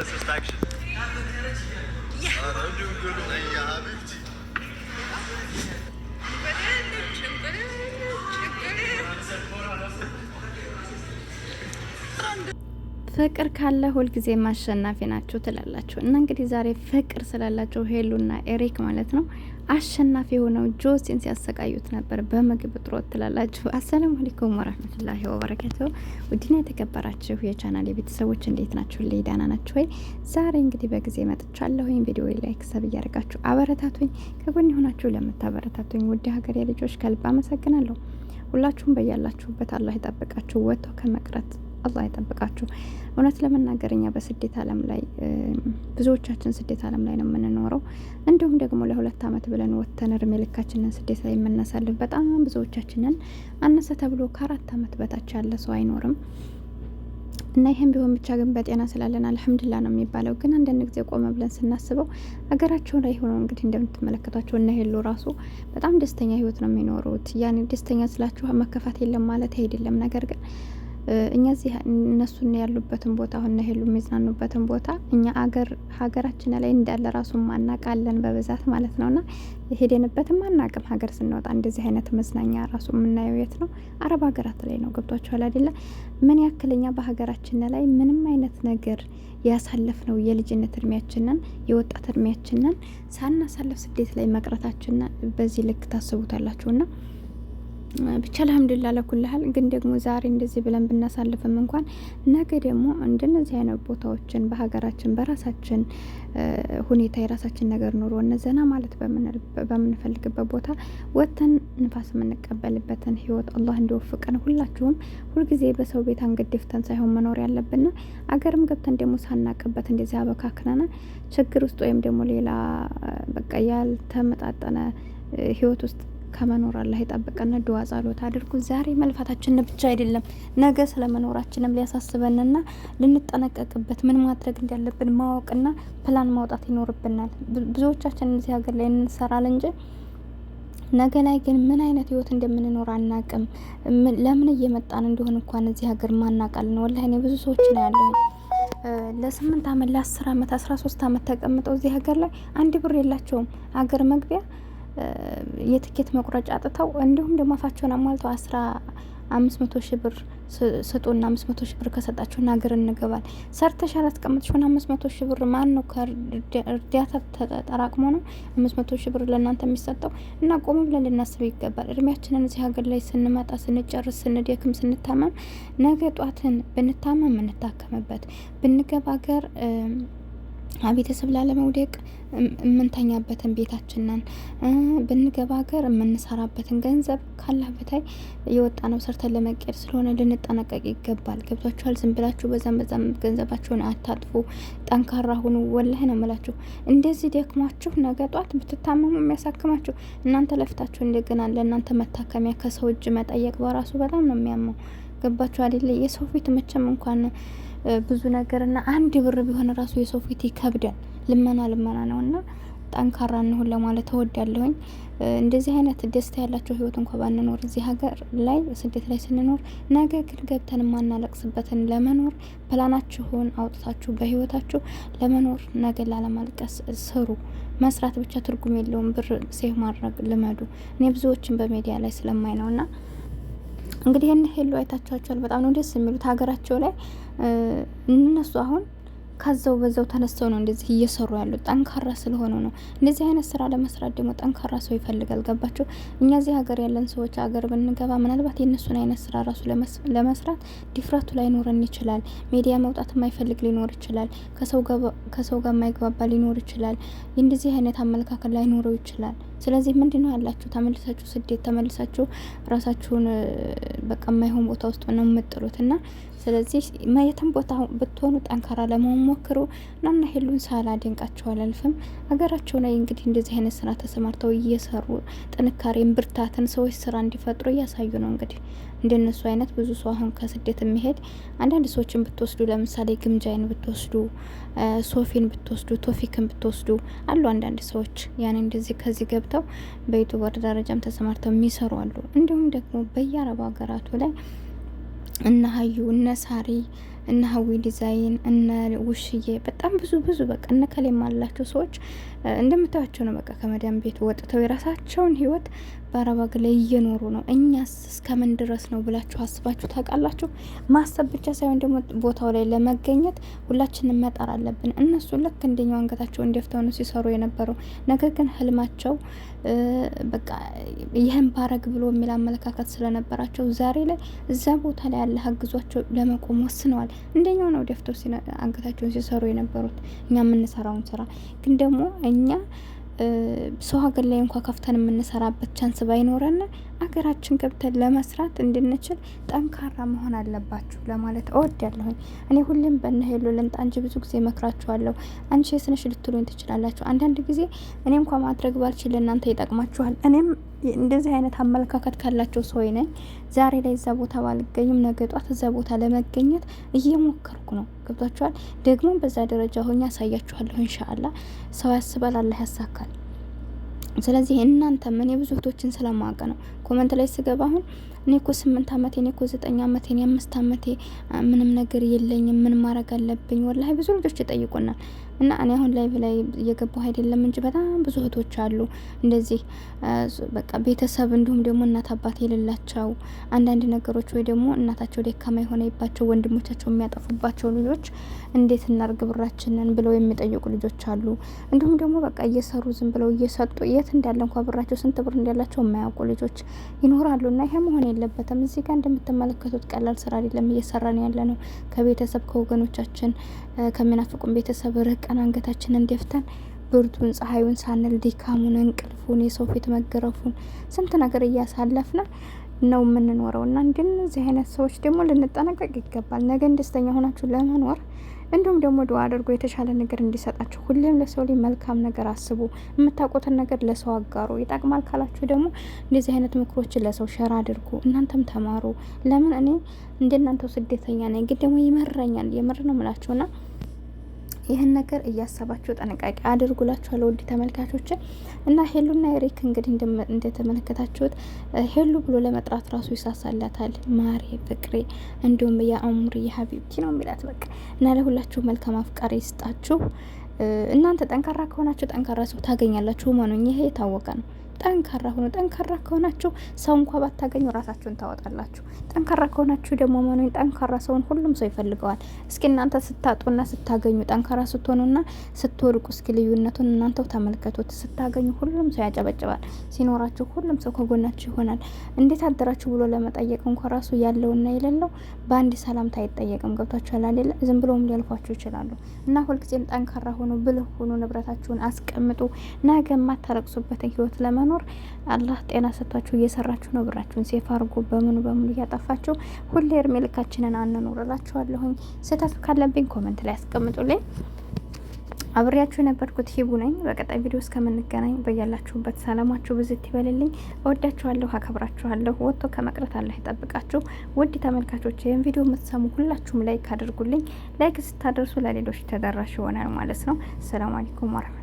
satisfaction. Yeah. I'm doing good tonight, ya habibti. ፍቅር ካለ ሁልጊዜ ማሸናፊ ናችሁ ትላላችሁ። እና እንግዲህ ዛሬ ፍቅር ስላላቸው ሄሉና ኤሪክ ማለት ነው አሸናፊ የሆነው ጆሲን ሲያሰቃዩት ነበር በምግብ እጥረት ትላላችሁ። አሰላሙ አለይኩም ወራህመቱላሂ ወበረካቱ። ውድና የተከበራችሁ የቻናል ቤተሰቦች እንዴት ናችሁ? ደህና ናችሁ ወይ? ዛሬ እንግዲህ በጊዜ መጥቻለሁኝ። ቪዲዮ ላይክ ሰብ እያደረጋችሁ አበረታቱኝ። ከጎን ሆናችሁ ለምታበረታቱኝ ውድ ሀገሬ ልጆች ከልብ አመሰግናለሁ። ሁላችሁም በያላችሁበት አላህ ይጠብቃችሁ፣ ወጥቶ ከመቅረት አላህ ይጠብቃችሁ። እውነት ለመናገር እኛ በስደት ዓለም ላይ ብዙዎቻችን ስደት ዓለም ላይ ነው የምንኖረው። እንዲሁም ደግሞ ለ2 አመት ብለን ወጥተን እድሜ ልካችንን ስደት ላይ የምናሳልፍ በጣም ብዙዎቻችንን አነሰ ተብሎ ከ4 አመት በታች ያለ ሰው አይኖርም። እና ይሄን ቢሆን ብቻ ግን በጤና ስላለን አልሐምዱሊላህ ነው የሚባለው። ግን አንዳንድ ጊዜ ቆመ ብለን ስናስበው ሀገራቸው ላይ ሆኖ እንግዲህ እንደምትመለከቷቸው እና ሄሉ ራሱ በጣም ደስተኛ ህይወት ነው የሚኖሩት። ያኔ ደስተኛ ስላችሁ መከፋት የለም ማለት አይደለም። ነገር ግን እኛ እዚህ እነሱን ያሉበትን ቦታ ሆነ ሄሉ የሚዝናኑበትን ቦታ እኛ ሀገራችን ላይ እንዳለ ራሱ ማናቃለን በብዛት ማለት ነውና ሄደንበትም ማናቅም። ሀገር ስንወጣ እንደዚህ አይነት መዝናኛ ራሱ የምናየው የት ነው? አረብ ሀገራት ላይ ነው። ገብቷችኋል አይደለ? ምን ያክልኛ በሀገራችን ላይ ምንም አይነት ነገር ያሳለፍነው የልጅነት እድሜያችንን የወጣት እድሜያችንን ሳናሳልፍ ስደት ላይ መቅረታችን በዚህ ልክ ታስቡታላችሁና ብቻ አልሐምዱሊላህ ለኩልሃል። ግን ደግሞ ዛሬ እንደዚህ ብለን ብናሳልፍም እንኳን ነገ ደግሞ እንደነዚህ አይነት ቦታዎችን በሀገራችን በራሳችን ሁኔታ የራሳችን ነገር ኑሮ እነዘና ማለት በምንፈልግበት ቦታ ወጥተን ንፋስ የምንቀበልበትን ህይወት አላህ እንዲወፍቀን ሁላችሁም ሁልጊዜ በሰው ቤት አንገደፍተን ሳይሆን መኖር ያለብን አገርም ገብተን ደግሞ ሳናቅበት እንደዚህ አበካክነና ችግር ውስጥ ወይም ደግሞ ሌላ በቃ ያልተመጣጠነ ህይወት ውስጥ ከመኖር አላህ ይጠብቀና ዱዓ ጸሎት አድርጉ። ዛሬ መልፋታችን ብቻ አይደለም ነገ ስለመኖራችንም ሊያሳስበንና ልንጠነቀቅበት ምን ማድረግ እንዳለብን ማወቅና ፕላን ማውጣት ይኖርብናል። ብዙዎቻችን እዚህ ሀገር ላይ እንሰራለን እንጂ ነገ ላይ ግን ምን አይነት ህይወት እንደምንኖር አናቅም። ለምን እየመጣን እንደሆነ እንኳን እዚህ ሀገር ማናቃለን። ወላሂ እኔ ብዙ ሰዎች ነው ያለው ለ8 አመት ለ10 አመት 13 አመት ተቀምጠው እዚህ ሀገር ላይ አንድ ብር የላቸውም። ሀገር መግቢያ የትኬት መቁረጫ አጥተው እንዲሁም ደግሞ አፋቸውን አሟልተው 500 ሺህ ብር ስጡና 500 ሺህ ብር ከሰጣችሁና ሀገር እንገባል። ሰርተሽ አላስቀምጥሽውን 500 ሺህ ብር ማን ነው ከእርዳታ ተጠራቅሞ ነው 500 ሺህ ብር ለእናንተ የሚሰጠው? እና ቆም ብለን ልናስብ ይገባል። እድሜያችንን እዚህ ሀገር ላይ ስንመጣ ስንጨርስ ስንደክም ስንታመም ነገ ጧትን ብንታመም እንታከምበት ብንገባ ሀገር ቤተሰብ ላለመውደቅ የምንተኛበትን ቤታችንን ብንገባ ሀገር የምንሰራበትን ገንዘብ ካላህ በታይ የወጣ ነው ሰርተን ለመቀየር ስለሆነ ልንጠነቀቅ ይገባል። ገብቷችኋል? ዝም ብላችሁ በዛም ገንዘባችሁን አታጥፉ። ጠንካራ ሁኑ። ወላሂ ነው የምላችሁ። እንደዚህ ደክሟችሁ ነገ ጧት ብትታመሙ የሚያሳክማችሁ እናንተ ለፍታችሁ እንደገና ለእናንተ መታከሚያ ከሰው እጅ መጠየቅ በራሱ በጣም ነው የሚያመው። ገባችሁ አይደለ? የሰው ፊት መቼም እንኳን ብዙ ነገርና አንድ ብር ቢሆን ራሱ የሰው ፊት ይከብዳል። ልመና ነውና ጠንካራ እንሁን ለማለት እወዳለሁኝ። እንደዚህ አይነት ደስታ ያላቸው ህይወት እንኳን ባንኖር እዚህ ሀገር ላይ ስደት ላይ ስንኖር ነገ ግን ገብተን ማናለቅስበትን ለመኖር ፕላናችሁን አውጥታችሁ በህይወታችሁ ለመኖር ነገ ላለማልቀስ ስሩ። መስራት ብቻ ትርጉም የለውም። ብር ሴቭ ማድረግ ልመዱ። እኔ ብዙዎችን በሚዲያ ላይ ስለማይ ነውና እንግዲህ እነ ሄሉ አይታችኋቸዋል። በጣም ነው ደስ የሚሉት ሀገራቸው ላይ እነሱ አሁን ከዛው በዛው ተነስተው ነው እንደዚህ እየሰሩ ያሉት። ጠንካራ ስለሆኑ ነው። እንደዚህ አይነት ስራ ለመስራት ደግሞ ጠንካራ ሰው ይፈልጋል። ገባችሁ? እኛ እዚህ ሀገር ያለን ሰዎች ሀገር ብንገባ ምናልባት የእነሱን አይነት ስራ ራሱ ለመስራት ዲፍረቱ ላይኖረን ይችላል። ሚዲያ መውጣት የማይፈልግ ሊኖር ይችላል። ከሰው ጋር የማይግባባ ሊኖር ይችላል። እንደዚህ አይነት አመለካከት ላይኖረው ይችላል። ስለዚህ ምንድነው ያላችሁ? ተመልሳችሁ ስደት ተመልሳችሁ ራሳችሁን በቃ የማይሆን ቦታ ውስጥ ነው የምጥሉትና ስለዚህ የትም ቦታ ብትሆኑ ጠንካራ ለመሆን ሞክሩ። እናና ሄሉን ሳላደንቃቸው አላልፍም። ሀገራቸው ላይ እንግዲህ እንደዚህ አይነት ስራ ተሰማርተው እየሰሩ ጥንካሬን ብርታትን ሰዎች ስራ እንዲፈጥሩ እያሳዩ ነው። እንግዲህ እንደነሱ አይነት ብዙ ሰው አሁን ከስደት የሚሄድ አንዳንድ ሰዎችን ብትወስዱ ለምሳሌ ግምጃይን ብትወስዱ ሶፊን ብትወስዱ ቶፊክን ብትወስዱ አሉ አንዳንድ ሰዎች ያን እንደዚህ ከዚህ ገብተው በዩቲዩበር ደረጃም ተሰማርተው የሚሰሩ አሉ። እንዲሁም ደግሞ በየአረብ ሀገራቱ ላይ እነ ሀዩ እነ ሳሪ እነ ሀዊ ዲዛይን እነ ውሽዬ በጣም ብዙ በቃ እነ ከሌም አላቸው ሰዎች እንደምታዩቸው ነው። በቃ ከመዳም ቤት ወጥተው የራሳቸውን ህይወት በአረብ ሀገር ላይ እየኖሩ ነው። እኛስ እስከምን ድረስ ነው ብላችሁ አስባችሁ ታውቃላችሁ? ማሰብ ብቻ ሳይሆን ደግሞ ቦታው ላይ ለመገኘት ሁላችንም መጣር አለብን። እነሱ ልክ እንደኛው አንገታቸውን ደፍተው ነው ሲሰሩ የነበረው። ነገር ግን ህልማቸው በቃ ይህን ባረግ ብሎ የሚል አመለካከት ስለነበራቸው ዛሬ ላይ እዛ ቦታ ላይ ያለ አግዟቸው ለመቆም ወስነዋል። እንደኛው ነው ደፍተው አንገታቸውን ሲሰሩ የነበሩት እኛ የምንሰራውን ስራ ግን ደግሞ እኛ ሰው ሀገር ላይ እንኳ ከፍተን የምንሰራበት ቻንስ ባይኖረን አገራችን ገብተን ለመስራት እንድንችል ጠንካራ መሆን አለባችሁ ለማለት እወዳለሁኝ። እኔ ሁሌም በእነ ሄሉ ልምጣ እንጂ ብዙ ጊዜ መክራችኋለሁ። አንቺ የስነሽ ልትሉኝ ትችላላችሁ። አንዳንድ ጊዜ እኔ እንኳ ማድረግ ባልችል እናንተ ይጠቅማችኋል። እኔም እንደዚህ አይነት አመለካከት ካላቸው ሰው ነኝ። ዛሬ ላይ እዛ ቦታ ባልገኝም ነገ ጧት እዛ ቦታ ለመገኘት እየሞከርኩ ነው። ገብቷችኋል? ደግሞ በዛ ደረጃ ሆኜ አሳያችኋለሁ። ኢንሻአላህ ሰው ያስባል፣ አላህ ያሳካል። ስለዚህ እናንተ ምን የብዙ እህቶችን ስለማውቅ ነው ኮመንት ላይ ስገባ አሁን እኔ እኮ 8 አመቴ እኔ እኮ 9 አመቴ እኔ 5 አመቴ ምንም ነገር የለኝም ምን ማድረግ አለብኝ? ወላሂ ብዙ ልጆች ይጠይቁናል። እና እኔ አሁን ላይ እየገባሁ አይደለም እንጂ በጣም ብዙ እህቶች አሉ እንደዚህ በቃ ቤተሰብ እንዲሁም ደግሞ እናት አባት የሌላቸው አንዳንድ ነገሮች ወይ ደግሞ እናታቸው ደካማ የሆነባቸው ወንድሞቻቸው የሚያጠፉባቸው ልጆች እንዴት እናርግ ብራችንን ብለው የሚጠይቁ ልጆች አሉ። እንዲሁም ደግሞ በቃ እየሰሩ ዝም ብለው እየሰጡ የት እንዳለ እንኳን ብራቸው ስንት ብር እንዳላቸው የማያውቁ ልጆች ይኖራሉ። እና ይሄ መሆን የለበትም። እዚህ ጋር እንደምትመለከቱት ቀላል ስራ አይደለም እየሰራን ያለ ነው። ከቤተሰብ ከወገኖቻችን ከሚናፍቁን ቤተሰብ ርቀን አንገታችንን ደፍተን ብርዱን ፀሐዩን ሳንል ድካሙን እንቅልፉን የሰው ፊት መገረፉን ስንት ነገር እያሳለፍን ነው የምንኖረው። እና እንደነዚህ አይነት ሰዎች ደግሞ ልንጠነቀቅ ይገባል። ነገ ደስተኛ ሆናችሁ ለመኖር እንዲሁም ደግሞ ዱአ አድርጎ የተሻለ ነገር እንዲሰጣችሁ ሁሌም ለሰው ላይ መልካም ነገር አስቡ። የምታውቁትን ነገር ለሰው አጋሩ። ይጠቅማል ካላችሁ ደግሞ እንደዚህ አይነት ምክሮችን ለሰው ሸር አድርጉ። እናንተም ተማሩ። ለምን እኔ እንደናንተው ስደተኛ ነኝ፣ ግን ደግሞ ይመረኛል። የምር ነው የምላችሁና ይህን ነገር እያሰባችሁ ጥንቃቄ አድርጉላችኋለሁ ውድ ተመልካቾች። እና ሄሉና ኤሪክ እንግዲህ እንደተመለከታችሁት ሄሉ ብሎ ለመጥራት ራሱ ይሳሳላታል። ማሬ ፍቅሬ፣ እንዲሁም የአሙር የሀቢብቲ ነው የሚላት በቃ። እና ለሁላችሁ መልካም አፍቃሪ ይስጣችሁ። እናንተ ጠንካራ ከሆናችሁ ጠንካራ ሰው ታገኛላችሁ። ማኑኝ ይሄ የታወቀ ነው። ጠንካራ ሆኖ ጠንካራ ከሆናችሁ ሰው እንኳን ባታገኙ ራሳችሁን ታወጣላችሁ። ጠንካራ ከሆናችሁ ደግሞ ማኑኝ ጠንካራ ሰውን ሁሉም ሰው ይፈልገዋል። እስኪ እናንተ ስታጡና ስታገኙ ጠንካራ ስትሆኑና ስትወድቁ እስኪ ልዩነቱን እናንተው ተመልከቱት። ስታገኙ ሁሉም ሰው ያጨበጭባል። ሲኖራችሁ ሁሉም ሰው ከጎናችሁ ይሆናል። እንዴት አደራችሁ ብሎ ለመጠየቅ እንኳን ራሱ ያለውና የሌለው በአንድ ሰላምታ አይጠየቅም። ገብታችኋል አይደለ? ዝም ብሎም ሊያልፏችሁ ይችላሉ። እና ሁልጊዜም ጠንካራ ሆኑ፣ ብልህ ሆኑ፣ ንብረታችሁን አስቀምጡ። ነገ የማታለቅሱበትን ህይወት ለመኖር አላህ ጤና ሰጥቷችሁ እየሰራችሁ ነው። ብራችሁን ሴፍ አድርጎ በሙሉ እያጠፋችሁ ሁሌ እድሜ ልካችንን አንኑር እላችኋለሁኝ። ስህተት ካለብኝ ኮመንት ላይ አስቀምጡልኝ። አብሬያችሁ የነበርኩት ሂቡ ነኝ። በቀጣይ ቪዲዮ እስከምንገናኝ በያላችሁበት ሰላማችሁ ብዝት ይበልልኝ። እወዳችኋለሁ፣ አከብራችኋለሁ። ወጥቶ ከመቅረት አላህ ይጠብቃችሁ። ውድ ተመልካቾች ይህን ቪዲዮ የምትሰሙ ሁላችሁም ላይክ አድርጉልኝ። ላይክ ስታደርሱ ለሌሎች ተደራሽ ይሆናል ማለት ነው። ሰላም አለይኩም ወራህመቱላሂ